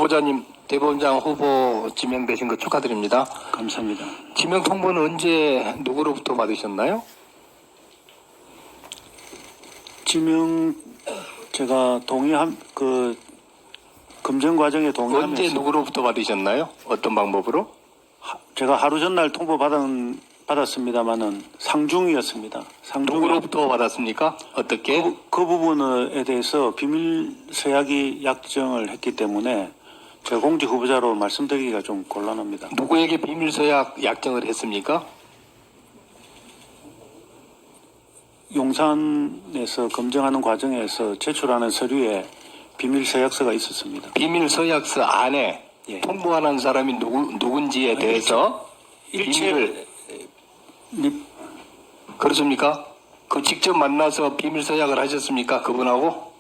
후보자님, 대법원장 후보 지명되신 거 축하드립니다. 감사합니다. 지명 통보는 언제 누구로부터 받으셨나요? 지명 제가 동의한 검증 과정에 언제 동의하면서 누구로부터 받으셨나요? 어떤 방법으로? 제가 하루 전날 통보 받았습니다만은 상중이었습니다. 누구로부터 받았습니까? 어떻게? 그 부분에 대해서 비밀 서약이 약정을 했기 때문에 제가 공직 후보자로 말씀드리기가 좀 곤란합니다. 누구에게 비밀서약 약정을 했습니까? 용산에서 검증하는 과정에서 제출하는 서류에 비밀 서약서가 있었습니다. 비밀서약서 안에 예. 통보하는 사람이 누군지에 대해서 비밀을 그렇습니까? 그 직접 만나서 비밀서약을 하셨습니까? 그분하고?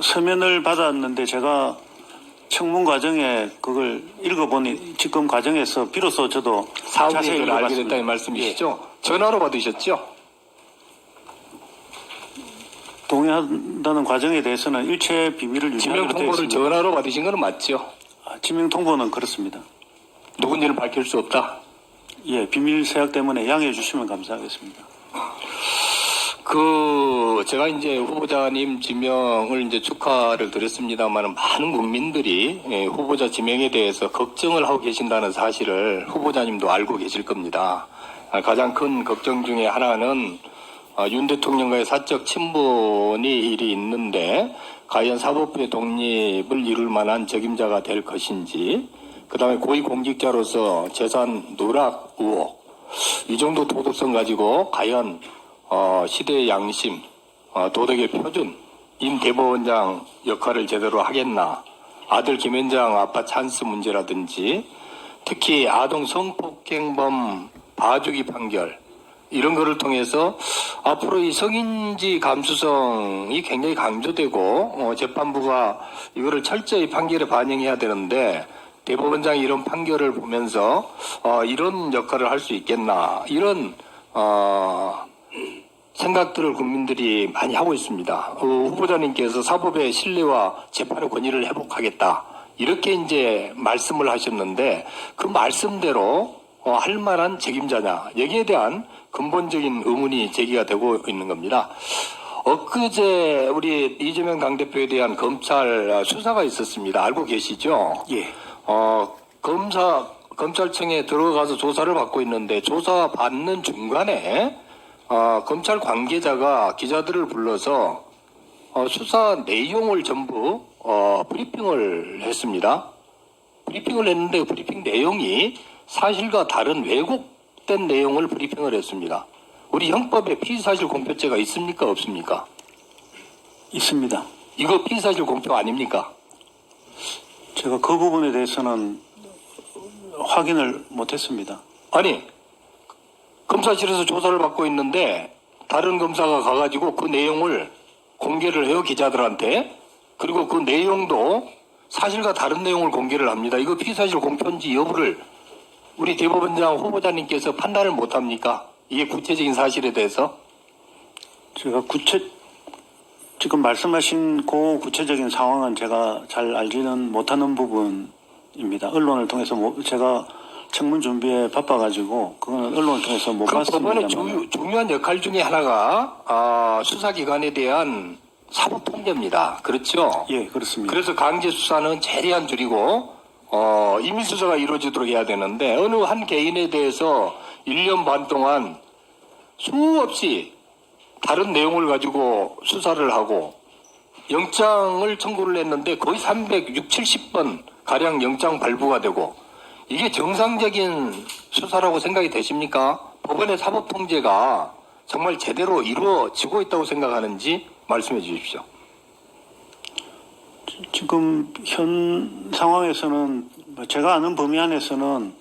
서면을 받았는데 제가 청문 과정에 그걸 읽어보니 지금 과정에서 비로소 저도 사후 자세히 계획을 알게 읽어봤습니다. 됐다는 말씀이시죠? 전화로 받으셨죠? 동의한다는 과정에 대해서는 일체 비밀을 지명 유지하기로 되어 통보를 있습니다. 전화로 받으신 건 맞죠? 지명 통보는 그렇습니다. 누군지는 밝힐 수 없다. 예, 비밀 서약 때문에 양해해 주시면 감사하겠습니다. 제가 이제 후보자님 지명을 이제 축하를 드렸습니다만 많은 국민들이 후보자 지명에 대해서 걱정을 하고 계신다는 사실을 후보자님도 알고 계실 겁니다. 가장 큰 걱정 중에 하나는 윤 대통령과의 사적 친분이 일이 있는데 과연 사법부의 독립을 이룰 만한 적임자가 될 것인지, 그 다음에 고위공직자로서 재산 누락 의혹, 이 정도 도덕성 가지고 과연 시대의 양심, 도덕의 표준, 임 대법원장 역할을 제대로 하겠나, 아들 김현장 아빠 찬스 문제라든지, 특히 아동 성폭행범 봐주기 판결, 이런 거를 통해서 앞으로 이 성인지 감수성이 굉장히 강조되고 재판부가 이거를 철저히 판결에 반영해야 되는데, 대법원장이 이런 판결을 보면서 이런 역할을 할 수 있겠나, 이런 생각들을 국민들이 많이 하고 있습니다. 후보자님께서 사법의 신뢰와 재판의 권위를 회복하겠다, 이렇게 이제 말씀을 하셨는데, 그 말씀대로 할 만한 책임자냐, 여기에 대한 근본적인 의문이 제기가 되고 있는 겁니다. 엊그제 우리 이재명 당대표에 대한 검찰 수사가 있었습니다. 알고 계시죠? 예. 검찰청에 들어가서 조사를 받고 있는데, 조사 받는 중간에 검찰 관계자가 기자들을 불러서 수사 내용을 전부 브리핑을 했습니다. 브리핑을 했는데 브리핑 내용이 사실과 다른 왜곡된 내용을 브리핑을 했습니다. 우리 형법에 피의사실 공표죄가 있습니까? 없습니까? 있습니다. 이거 피의사실 공표 아닙니까? 제가 그 부분에 대해서는 확인을 못했습니다. 아니, 검사실에서 조사를 받고 있는데 다른 검사가 가가지고 그 내용을 공개를 해요, 기자들한테. 그리고 그 내용도 사실과 다른 내용을 공개를 합니다. 이거 피의사실 공표인지 여부를 우리 대법원장 후보자님께서 판단을 못합니까? 이게 구체적인 사실에 대해서? 제가 지금 말씀하신 그 구체적인 상황은 제가 잘 알지는 못하는 부분입니다. 언론을 통해서 제가 청문 준비에 바빠가지고 그거는 언론을 통해서 못 봤습니다. 그 법원의 중요한 역할 중에 하나가 수사기관에 대한 사법통제입니다. 그렇죠? 예, 그렇습니다. 그래서 강제 수사는 최대한 줄이고 임의 수사가 이루어지도록 해야 되는데, 어느 한 개인에 대해서 1년 반 동안 수없이 다른 내용을 가지고 수사를 하고 영장을 청구를 했는데 거의 360, 70번 가량 영장 발부가 되고, 이게 정상적인 수사라고 생각이 되십니까? 법원의 사법 통제가 정말 제대로 이루어지고 있다고 생각하는지 말씀해 주십시오. 지금 현 상황에서는 제가 아는 범위 안에서는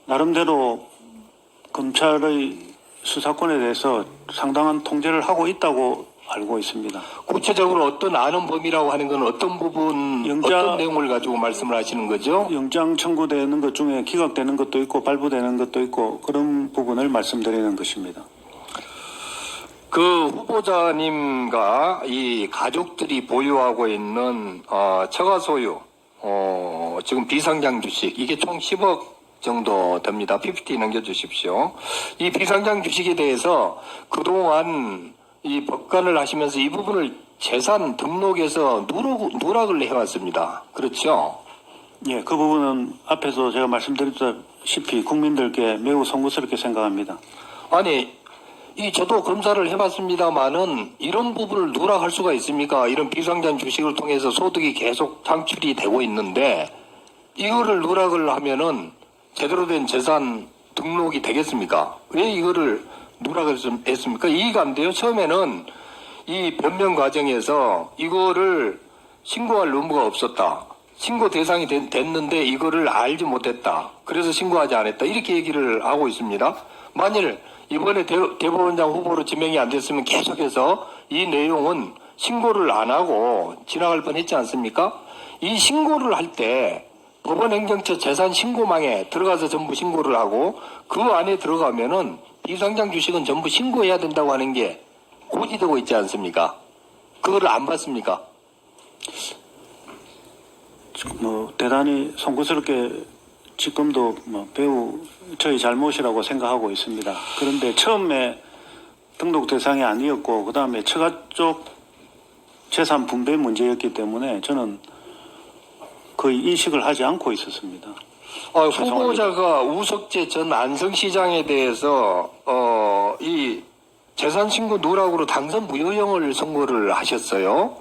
나름대로 검찰의 수사권에 대해서 상당한 통제를 하고 있다고 알고 있습니다. 구체적으로 어떤 아는 범위라고 하는 건 어떤 부분, 어떤 내용을 가지고 말씀을 하시는 거죠? 영장 청구되는 것 중에 기각되는 것도 있고 발부되는 것도 있고 그런 부분을 말씀드리는 것입니다. 그 후보자님과 이 가족들이 보유하고 있는 처가 소유, 지금 비상장 주식 이게 총 10억 정도 됩니다. PPT 넘겨주십시오. 이 비상장 주식에 대해서 그동안 이 법관을 하시면서 이 부분을 재산 등록에서 누락을 해왔습니다. 그렇죠? 예, 그 부분은 앞에서 제가 말씀드렸다시피 국민들께 매우 송구스럽게 생각합니다. 아니, 저도 검사를 해봤습니다만은 이런 부분을 누락할 수가 있습니까? 이런 비상장 주식을 통해서 소득이 계속 창출이 되고 있는데 이거를 누락을 하면은 제대로 된 재산 등록이 되겠습니까? 왜 이거를 누락을 했습니까? 이해가 안 돼요. 처음에는 이 변명 과정에서 이거를 신고할 의무가 없었다. 신고 대상이 됐는데 이거를 알지 못했다. 그래서 신고하지 않았다. 이렇게 얘기를 하고 있습니다. 만일 이번에 대법원장 후보로 지명이 안 됐으면 계속해서 이 내용은 신고를 안 하고 지나갈 뻔했지 않습니까? 이 신고를 할 때 법원행정처 재산신고망에 들어가서 전부 신고를 하고 그 안에 들어가면은 비상장 주식은 전부 신고해야 된다고 하는 게 고지되고 있지 않습니까? 그거를 안 봤습니까? 대단히 송구스럽게 지금도 매우 저희 잘못이라고 생각하고 있습니다. 그런데 처음에 등록 대상이 아니었고 그 다음에 처가 쪽 재산 분배 문제였기 때문에 저는 거의 인식을 하지 않고 있었습니다. 후보자가 우석재 전 안성시장에 대해서 이 재산신고 누락으로 당선 무효형을 선고를 하셨어요.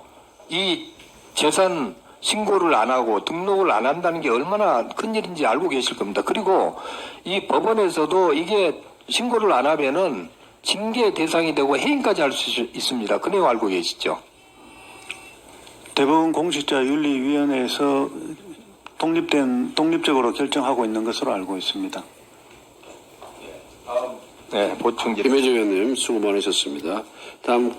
이 재산 신고를 안 하고 등록을 안 한다는 게 얼마나 큰일인지 알고 계실 겁니다. 그리고 이 법원에서도 이게 신고를 안 하면은 징계 대상이 되고 해임까지 할 수 있습니다. 그 내용 알고 계시죠? 대법원 공직자윤리위원회에서 독립적으로 결정하고 있는 것으로 알고 있습니다. 네, 보충 김혜정 의원님 수고 많으셨습니다. 다음